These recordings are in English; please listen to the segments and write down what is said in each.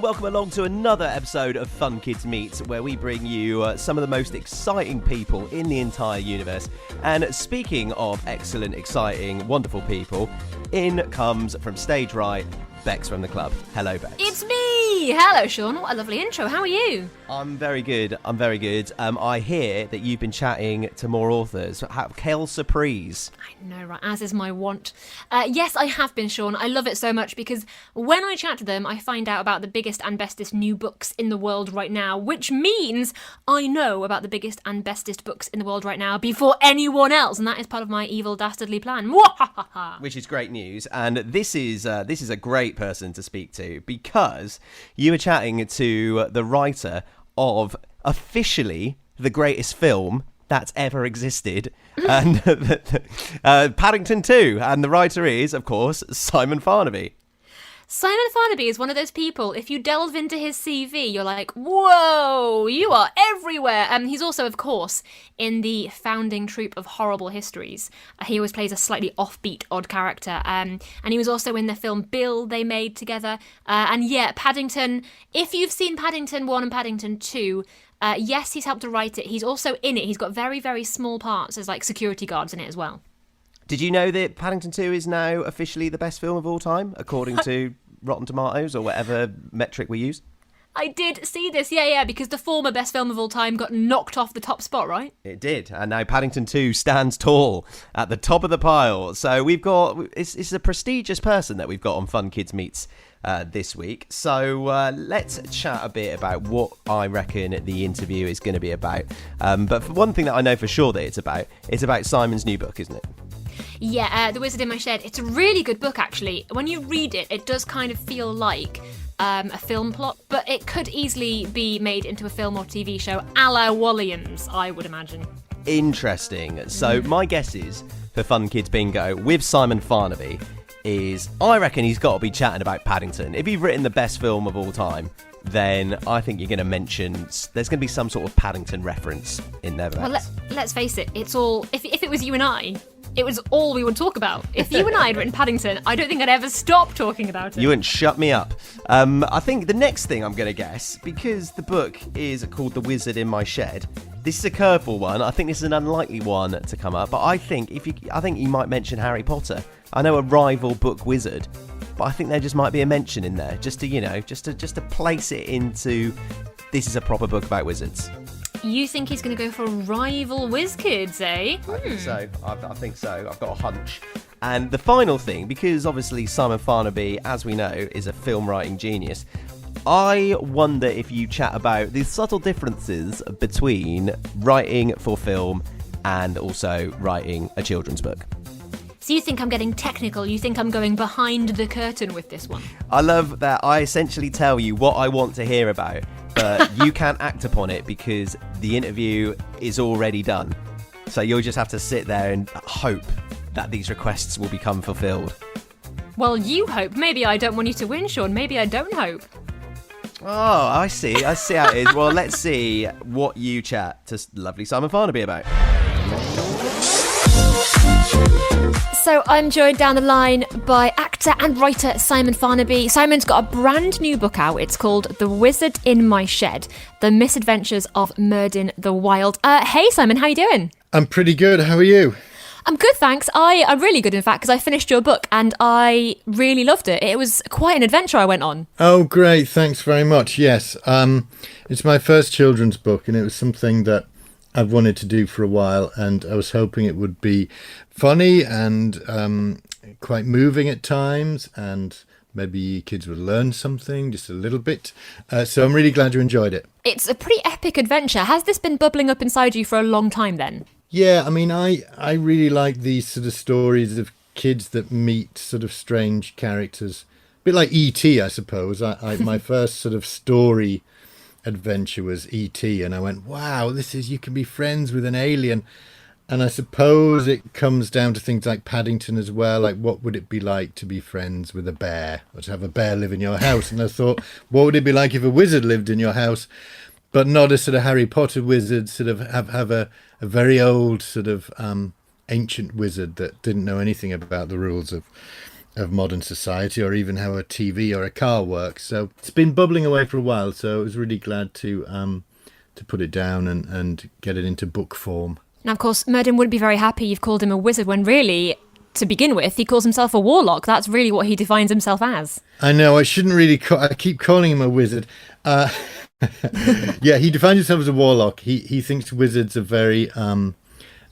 welcome along to another episode of Fun Kids Meet, where we bring you some of the most exciting people in the entire universe. And speaking of excellent, exciting, wonderful people, in comes from stage right, Bex from the club. Hello, Bex. It's me! Hello, Sean. What a lovely intro. How are you? I'm very good. I hear that you've been chatting to more authors. Quelle surprise. I know, right? As is my wont. Yes, I have been, Sean. I love it so much because when I chat to them, I find out about the biggest and bestest new books in the world right now, which means I know about the biggest and bestest books in the world right now before anyone else, and that is part of my evil, dastardly plan. Which is great news, and this is a great person to speak to, because you were chatting to the writer of officially the greatest film that's ever existed, and Paddington 2, and the writer is, of course, Simon Farnaby. Simon Farnaby is one of those people, if you delve into his CV, you're like, whoa, you are everywhere. He's also, of course, in the founding troupe of Horrible Histories. He always plays a slightly offbeat, odd character. And he was also in the film Bill they made together. And yeah, Paddington, if you've seen Paddington 1 and Paddington 2, yes, he's helped to write it. He's also in it. He's got very, very small parts as like security guards in it as well. Did you know that Paddington 2 is now officially the best film of all time, according to Rotten Tomatoes or whatever metric we use? I did see this, yeah, because the former best film of all time got knocked off the top spot, right? It did, and now Paddington 2 stands tall at the top of the pile. So we've got, it's a prestigious person that we've got on Fun Kids Meets this week. So let's chat a bit about what I reckon the interview is going to be about. But for one thing that I know for sure that it's about Simon's new book, isn't it? Yeah, The Wizard in My Shed. It's a really good book, actually. When you read it, it does kind of feel like a film plot, but it could easily be made into a film or TV show a la Walliams, I would imagine. Interesting. So my guess is, for Fun Kids Bingo, with Simon Farnaby, is I reckon he's got to be chatting about Paddington. If you've written the best film of all time, then I think you're going to mention there's going to be some sort of Paddington reference in there. Well, let's face it, it's all, if it was you and I, it was all we would talk about. If you and I had written Paddington, I don't think I'd ever stop talking about it. You wouldn't shut me up. I think the next thing I'm going to guess, because the book is called The Wizard in My Shed, this is a curveball one. I think this is an unlikely one to come up, but I think you might mention Harry Potter. I know a rival book wizard, but I think there just might be a mention in there, just to place it into this is a proper book about wizards. You think he's going to go for rival whiz kids, eh? I think so. I think so. I've got a hunch. And the final thing, because obviously Simon Farnaby, as we know, is a film writing genius, I wonder if you chat about the subtle differences between writing for film and also writing a children's book. So you think I'm getting technical? You think I'm going behind the curtain with this one? I love that I essentially tell you what I want to hear about, but you can't act upon it because the interview is already done. So you'll just have to sit there and hope that these requests will become fulfilled. Well, you hope. Maybe I don't want you to win, Sean. Maybe I don't hope. Oh, I see how it is. Well, let's see what you chat to lovely Simon Farnaby about. So I'm joined down the line by actor and writer Simon Farnaby. Simon's got a brand new book out. It's called The Wizard in My Shed, The Misadventures of Merdyn the Wild. Hey Simon, how you doing? I'm pretty good. How are you? I'm good, thanks. I'm really good, in fact, because I finished your book and I really loved it. It was quite an adventure I went on. Oh, great. Thanks very much. Yes. It's my first children's book, and it was something that I've wanted to do for a while, and I was hoping it would be funny and quite moving at times, and maybe kids would learn something just a little bit. So I'm really glad you enjoyed it. It's a pretty epic adventure. Has this been bubbling up inside you for a long time then? Yeah, I mean, I really like these sort of stories of kids that meet sort of strange characters. A bit like E.T., I suppose. My first sort of story adventure was E.T., and I went, wow, you can be friends with an alien. And I suppose it comes down to things like Paddington as well, like what would it be like to be friends with a bear, or to have a bear live in your house? And I thought, what would it be like if a wizard lived in your house, but not a sort of Harry Potter wizard, sort of have a very old sort of ancient wizard that didn't know anything about the rules modern society, or even how a TV or a car works. So it's been bubbling away for a while. So I was really glad to put it down and get it into book form. Now, of course, Merdyn wouldn't be very happy you've called him a wizard when really, to begin with, he calls himself a warlock. That's really what he defines himself as. I know, I shouldn't really I keep calling him a wizard. Yeah, he defines himself as a warlock. He thinks wizards are very, a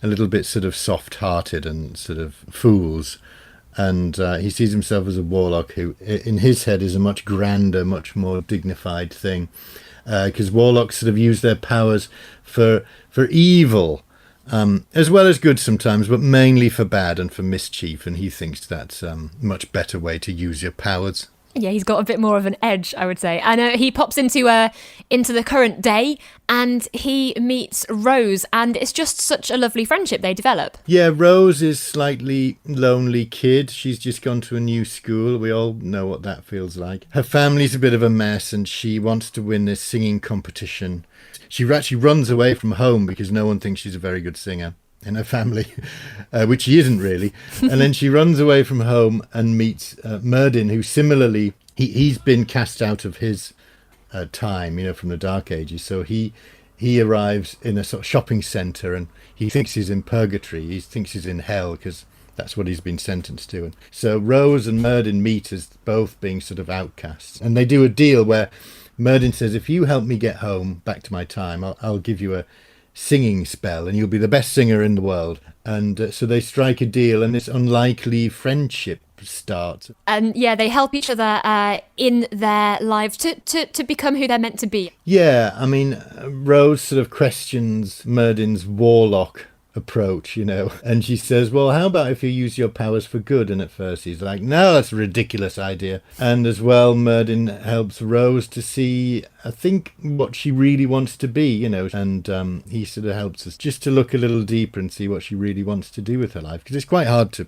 little bit sort of soft-hearted and sort of fools. And he sees himself as a warlock who, in his head, is a much grander, much more dignified thing. Because warlocks sort of use their powers for evil, as well as good sometimes, but mainly for bad and for mischief. And he thinks that's a much better way to use your powers. Yeah, he's got a bit more of an edge, I would say. And he pops into the current day, and he meets Rose, and it's just such a lovely friendship they develop. Yeah, Rose is slightly lonely kid. She's just gone to a new school. We all know what that feels like. Her family's a bit of a mess, and she wants to win this singing competition. She actually runs away from home because no one thinks she's a very good singer in her family, which she isn't really. And then she runs away from home and meets Merdyn, who similarly, he's been cast out of his time, from the Dark Ages. So he arrives in a sort of shopping centre, and he thinks he's in purgatory. He thinks he's in hell because that's what he's been sentenced to. And so Rose and Merdyn meet as both being sort of outcasts. And they do a deal where Merdyn says, if you help me get home back to my time, I'll give you a singing spell and you'll be the best singer in the world. And so they strike a deal, and this unlikely friendship starts. And yeah, they help each other in their lives to become who they're meant to be. Yeah, I mean, Rose sort of questions Merdyn's warlock approach, and she says, well, how about if you use your powers for good? And at first he's like, no, that's a ridiculous idea. And as well, Merdyn helps Rose to see, I think, what she really wants to be, and he sort of helps us just to look a little deeper and see what she really wants to do with her life, because it's quite hard to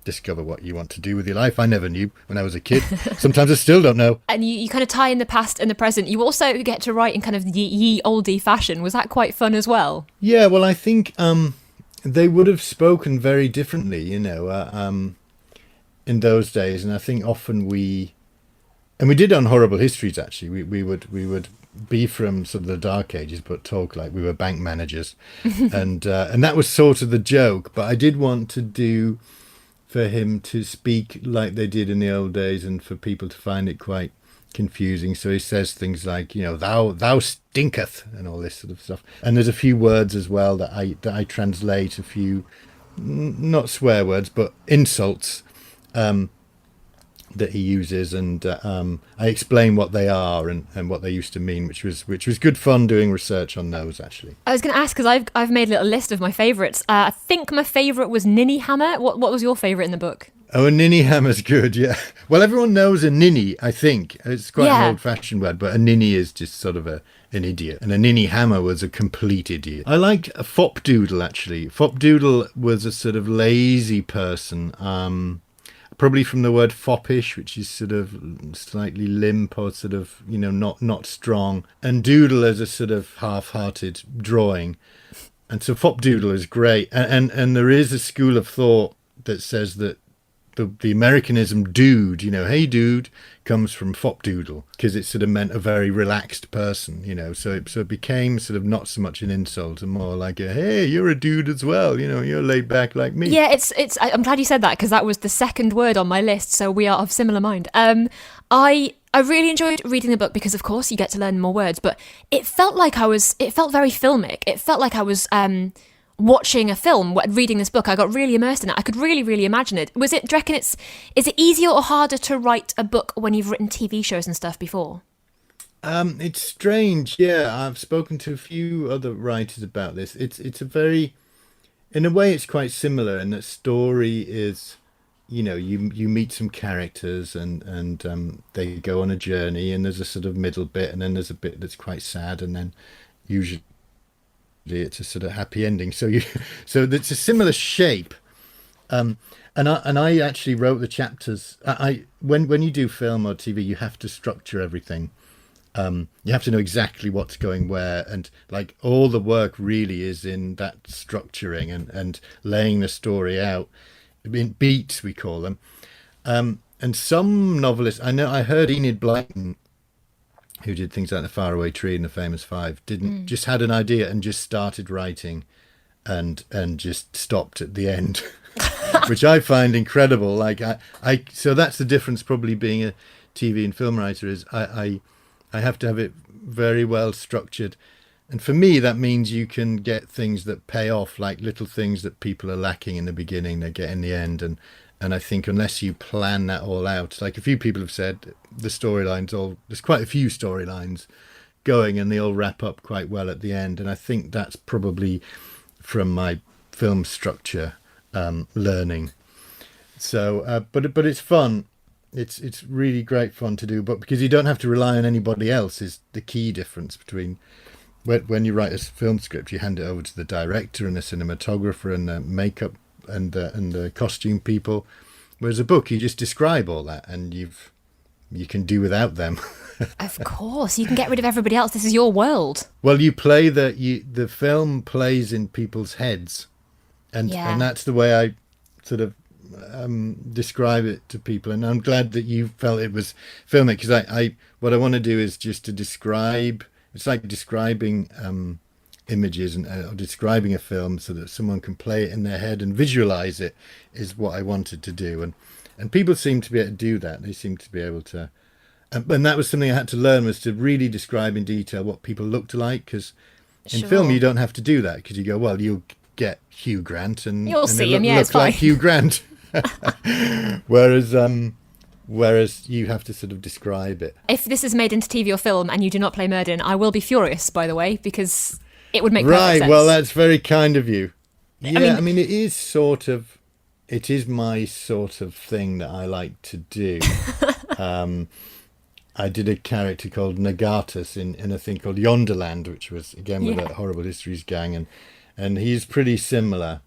discover what you want to do with your life. I never knew when I was a kid. Sometimes I still don't know. And you kind of tie in the past and the present. You also get to write in kind of the ye olde fashion. Was that quite fun as well? Yeah, well, I think they would have spoken very differently, in those days. And I think often we did on Horrible Histories, actually. We would be from sort of the Dark Ages, but talk like we were bank managers. and that was sort of the joke. But I did want to do for him to speak like they did in the old days, and for people to find it quite confusing. So he says things like, thou stinketh, and all this sort of stuff. And there's a few words as well that I translate, a few not swear words but insults that he uses, and I explain what they are and what they used to mean, which was good fun doing research on those, actually. I was going to ask, because I've made a little list of my favourites. I think my favourite was Ninny Hammer. What was your favourite in the book? Oh, a ninny hammer's good, yeah. Well, everyone knows a ninny, I think. It's quite an old-fashioned word, but a ninny is just sort of an idiot. And a ninny hammer was a complete idiot. I liked a fopdoodle, actually. Fopdoodle was a sort of lazy person, probably from the word foppish, which is sort of slightly limp or sort of, not strong. And doodle as a sort of half-hearted drawing. And so fopdoodle is great. And there is a school of thought that says that the Americanism dude, hey dude, comes from fopdoodle, because it sort of meant a very relaxed person, so it became sort of not so much an insult and more like hey, you're a dude as well, you're laid back like me. Yeah, I'm glad you said that, because that was the second word on my list, so we are of similar mind. I really enjoyed reading the book because, of course, you get to learn more words, but it felt very filmic. It felt like I was watching a film, reading this book. I got really immersed in it. I could really, really imagine it. Do you reckon is it easier or harder to write a book when you've written TV shows and stuff before? It's strange. Yeah, I've spoken to a few other writers about this. It's a very, in a way, it's quite similar in that story is, you meet some characters and they go on a journey, and there's a sort of middle bit, and then there's a bit that's quite sad, and then usually it's a sort of happy ending. So it's a similar shape. And I actually wrote the chapters. When you do film or TV, you have to structure everything. You have to know exactly what's going where, and like all the work really is in that structuring and laying the story out in beats, we call them. And some novelists, I heard Enid Blyton, who did things like The Faraway Tree and The Famous Five, just had an idea and just started writing and just stopped at the end, which I find incredible. Like so that's the difference probably being a TV and film writer is I have to have it very well structured. And for me, that means you can get things that pay off, like little things that people are lacking in the beginning, they get in the end. And I think unless you plan that all out, like a few people have said, there's quite a few storylines going and they all wrap up quite well at the end. And I think that's probably from my film structure learning. So, but it's fun. It's really great fun to do, but because you don't have to rely on anybody else is the key difference between when you write a film script, you hand it over to the director and the cinematographer and the makeup and the costume people, whereas a book you just describe all that and you can do without them. Of course, you can get rid of everybody else. This is your world. Well, you play the film plays in people's heads, and that's the way I sort of describe it to people. And I'm glad that you felt it was filmic, because I what I want to do is just to describe. It's like describing images or describing a film so that someone can play it in their head and visualize it is what I wanted to do. And people seem to be able to do that. They seem to be able to. And that was something I had to learn, was to really describe in detail what people looked like, because in film you don't have to do that, because you go, well, you'll get Hugh Grant and you'll see him, look like Hugh Grant. Whereas you have to sort of describe it. If this is made into TV or film and you do not play Merdyn, I will be furious, by the way, because it would make perfect sense. Right, well, that's very kind of you. Yeah, I mean, it is my sort of thing that I like to do. I did a character called Nagatus in a thing called Yonderland, which was, again, with a Horrible Histories gang, and he's pretty similar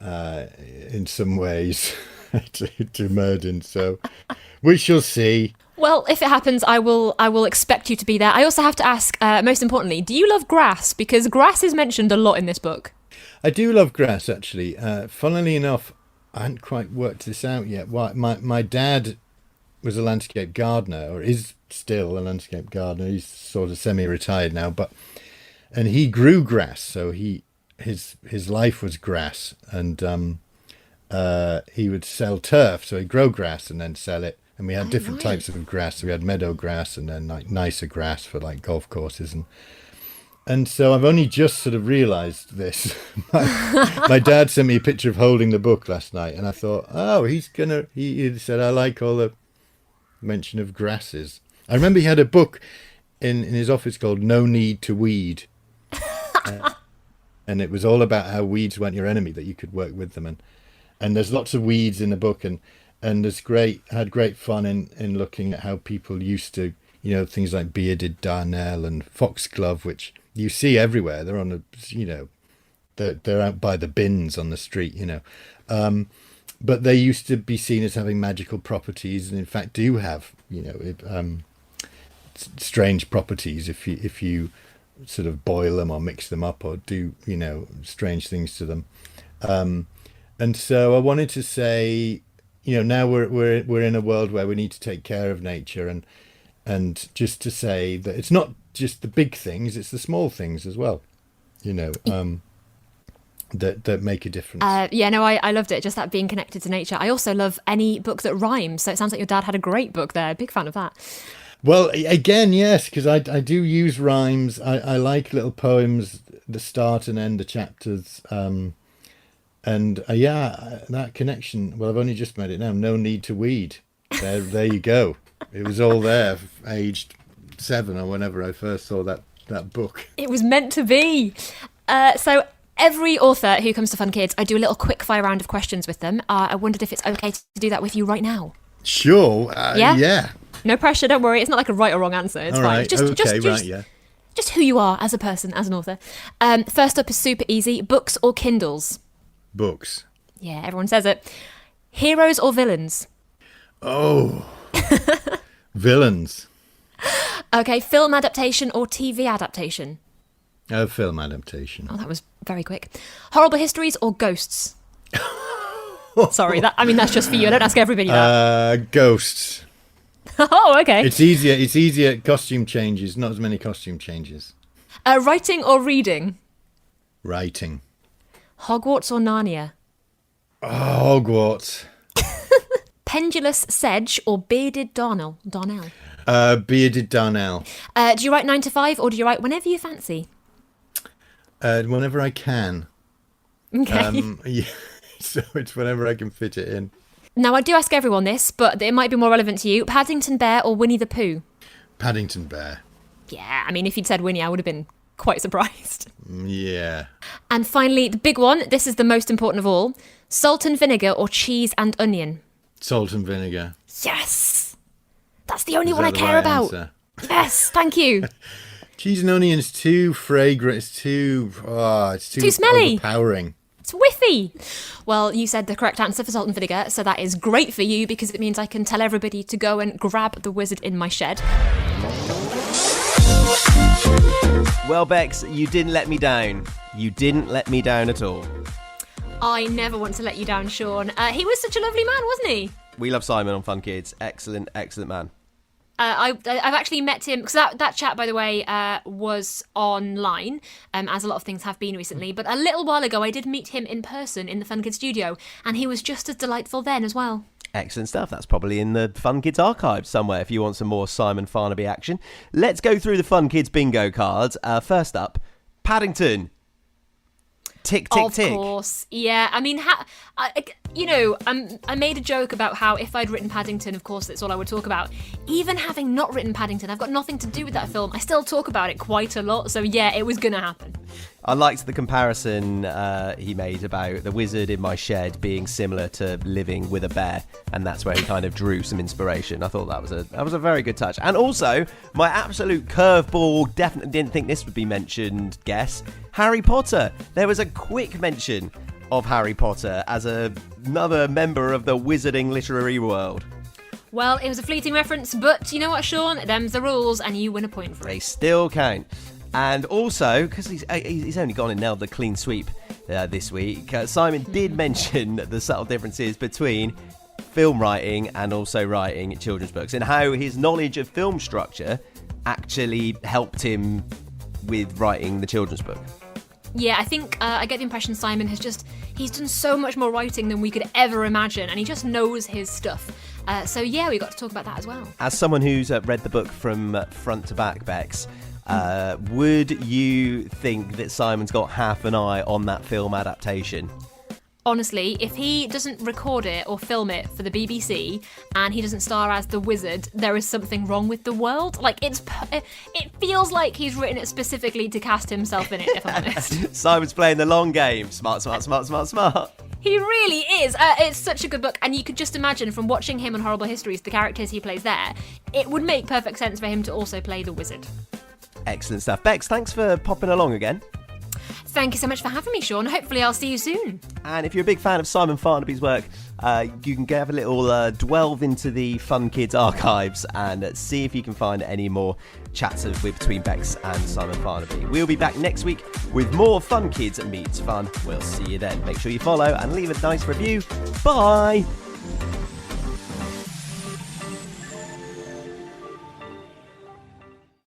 in some ways to Merdyn, so we shall see. Well, if it happens, I will expect you to be there. I also have to ask, most importantly, do you love grass? Because grass is mentioned a lot in this book. I do love grass, actually. Funnily enough, I hadn't quite worked this out yet. My dad was a landscape gardener, or is still a landscape gardener. He's sort of semi-retired now, and he grew grass, so his life was grass, and he would sell turf, so he'd grow grass and then sell it. And we had different types of grass. So we had meadow grass and then like nicer grass for like golf courses. And so I've only just sort of realised this. My dad sent me a picture of holding the book last night, and I thought, oh, he said, I like all the mention of grasses. I remember he had a book in his office called No Need to Weed. And it was all about how weeds weren't your enemy, that you could work with them. And there's lots of weeds in the book, and had great fun in looking at how people used to, things like bearded darnel and foxglove, which you see everywhere. They're on they're out by the bins on the street, but they used to be seen as having magical properties, and in fact do have, strange properties if you sort of boil them or mix them up or do, strange things to them. And so I wanted to say, now we're in a world where we need to take care of nature, and just to say that it's not just the big things, it's the small things as well, that make a difference. I loved it, just that being connected to nature. I also love any book that rhymes, so it sounds like your dad had a great book there. Big fan of that. Well, again, yes, because I do use rhymes. I like little poems, the start and end, the chapters. And that connection, well, I've only just made it now. No need to weed. There you go. It was all there, aged 7 or whenever I first saw that book. It was meant to be. So every author who comes to Fun Kids, I do a little quick fire round of questions with them. I wondered if it's okay to do that with you right now. Sure. Yeah. No pressure, don't worry. It's not like a right or wrong answer. It's all fine. Right. Just who you are as a person, as an author. First up is super easy. Books or Kindles? Books. Yeah, everyone says it. Heroes or villains? Oh, villains. Okay, film adaptation or TV adaptation? Film adaptation. Oh, that was very quick. Horrible Histories or Ghosts? Sorry, that's just for you. I don't ask everybody that. Ghosts. Oh, okay. It's easier. Costume changes, not as many costume changes. Writing or reading? Writing. Hogwarts or Narnia? Oh, Hogwarts. Pendulous sedge or bearded Darnell? Bearded Darnell. Do you write 9 to 5 or do you write whenever you fancy? Whenever I can. Okay. Yeah, so it's whenever I can fit it in. Now, I do ask everyone this, but it might be more relevant to you. Paddington Bear or Winnie the Pooh? Paddington Bear. Yeah, I mean, if you'd said Winnie, I would have been quite surprised. Yeah. And finally, the big one. This is the most important of all. Salt and vinegar or cheese and onion? Salt and vinegar. Yes! That's the only Is one I that the care right about. answer? Yes, thank you. Cheese and onion is too fragrant. It's too smelly. overpowering. It's whiffy. Well, you said the correct answer for salt and vinegar, so that is great for you because it means I can tell everybody to go and grab the wizard in my shed. Well, Bex, you didn't let me down. You didn't let me down at all. I never want to let you down, Sean. He was such a lovely man, wasn't he? We love Simon on Fun Kids. Excellent, excellent man. I've actually met him, because that chat, by the way, was online, as a lot of things have been recently. But a little while ago, I did meet him in person in the Fun Kids studio, and he was just as delightful then as well. Excellent stuff. That's probably in the Fun Kids archive somewhere if you want some more Simon Farnaby action. Let's go through the Fun Kids bingo cards. First up, Paddington. Tick, tick, tick. Of course, yeah. I mean, I made a joke about how if I'd written Paddington, of course, that's all I would talk about. Even having not written Paddington, I've got nothing to do with that film. I still talk about it quite a lot, so yeah, it was going to happen. I liked the comparison he made about the wizard in my shed being similar to living with a bear, and that's where he kind of drew some inspiration. I thought that was a very good touch. And also, my absolute curveball, definitely didn't think this would be mentioned, guess, Harry Potter. There was a quick mention of Harry Potter as another member of the wizarding literary world. Well, it was a fleeting reference, but you know what, Sean? Them's the rules, and you win a point for They it. still count. And also, because he's only gone and nailed the clean sweep this week, Simon did mention the subtle differences between film writing and also writing children's books, and how his knowledge of film structure actually helped him with writing the children's book. Yeah, I think I get the impression Simon he's done so much more writing than we could ever imagine, and he just knows his stuff. So yeah, we got to talk about that as well. As someone who's read the book from front to back, Bex, would you think that Simon's got half an eye on that film adaptation? Honestly, if he doesn't record it or film it for the BBC and he doesn't star as the wizard, there is something wrong with the world. Like, it feels like he's written it specifically to cast himself in it, if I'm honest. Simon's playing the long game. Smart, smart, smart, smart, smart. He really is. It's such a good book, and you could just imagine from watching him on Horrible Histories, the characters he plays there, it would make perfect sense for him to also play the wizard. Excellent stuff. Bex, thanks for popping along again. Thank you so much for having me, Sean. Hopefully I'll see you soon. And if you're a big fan of Simon Farnaby's work, you can have a little delve into the Fun Kids archives and see if you can find any more chats between Bex and Simon Farnaby. We'll be back next week with more Fun Kids Meets Fun. We'll see you then. Make sure you follow and leave a nice review. Bye!